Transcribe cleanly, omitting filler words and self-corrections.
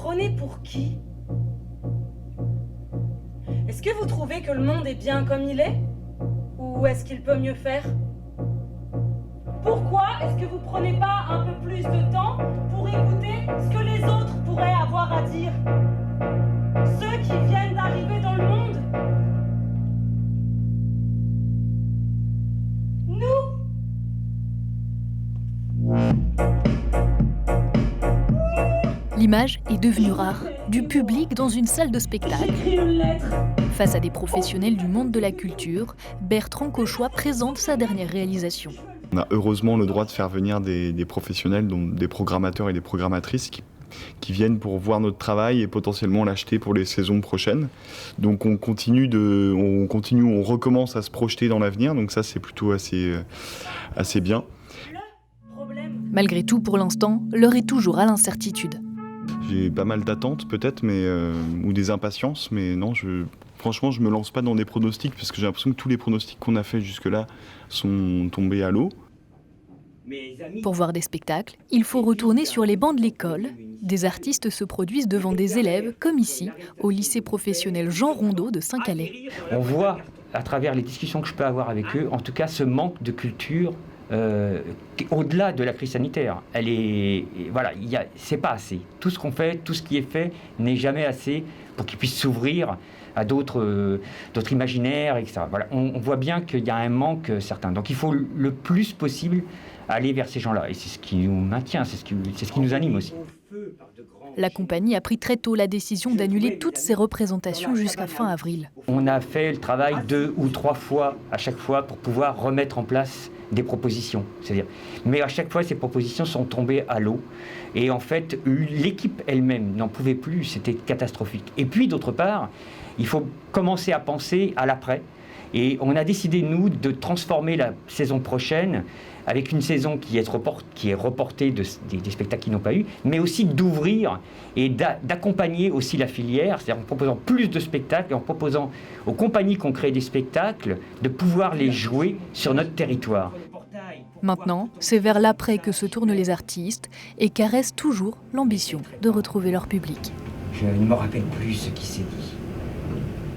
prenez pour qui? Est-ce que vous trouvez que le monde est bien comme il est? Ou est-ce qu'il peut mieux faire? Pourquoi est-ce que vous prenez pas un peu plus de temps pour écouter ce que les autres pourraient avoir à dire? Ceux qui viennent d'arriver dans le monde? Nous? L'image est devenue rare, du public dans une salle de spectacle. J'écris une lettre. Face à des professionnels du monde de la culture, Bertrand Cauchois présente sa dernière réalisation. On a heureusement le droit de faire venir des professionnels, donc des programmateurs et des programmatrices qui viennent pour voir notre travail et potentiellement l'acheter pour les saisons prochaines. Donc on recommence à se projeter dans l'avenir, donc ça c'est plutôt assez bien. Malgré tout, pour l'instant, l'heure est toujours à l'incertitude. J'ai pas mal d'attentes peut-être, ou des impatiences, mais non, franchement je me lance pas dans des pronostics parce que j'ai l'impression que tous les pronostics qu'on a fait jusque-là sont tombés à l'eau. Pour voir des spectacles, il faut retourner sur les bancs de l'école. Des artistes se produisent devant des élèves, comme ici, au lycée professionnel Jean Rondeau de Saint-Calais. On voit, à travers les discussions que je peux avoir avec eux, en tout cas ce manque de culture au-delà de la crise sanitaire. C'est pas assez. Tout ce qu'on fait, tout ce qui est fait n'est jamais assez pour qu'ils puissent s'ouvrir à d'autres imaginaires, etc. Voilà. On voit bien qu'il y a un manque certain. Donc il faut le plus possible aller vers ces gens-là. Et c'est ce qui nous maintient, c'est ce qui nous anime aussi. La compagnie a pris très tôt la décision d'annuler toutes ses représentations jusqu'à fin avril. On a fait le travail 2 ou 3 fois à chaque fois pour pouvoir remettre en place des propositions. Mais à chaque fois, ces propositions sont tombées à l'eau. Et en fait, l'équipe elle-même n'en pouvait plus, c'était catastrophique. Et puis, d'autre part, il faut commencer à penser à l'après. Et on a décidé, nous, de transformer la saison prochaine avec une saison qui est reportée des spectacles qui n'ont pas eu, mais aussi d'ouvrir et d'accompagner aussi la filière, c'est-à-dire en proposant plus de spectacles et en proposant aux compagnies qui ont créé des spectacles de pouvoir les jouer sur notre territoire. Maintenant, c'est vers l'après que se tournent les artistes et caressent toujours l'ambition de retrouver leur public. Je ne me rappelle plus ce qui s'est dit.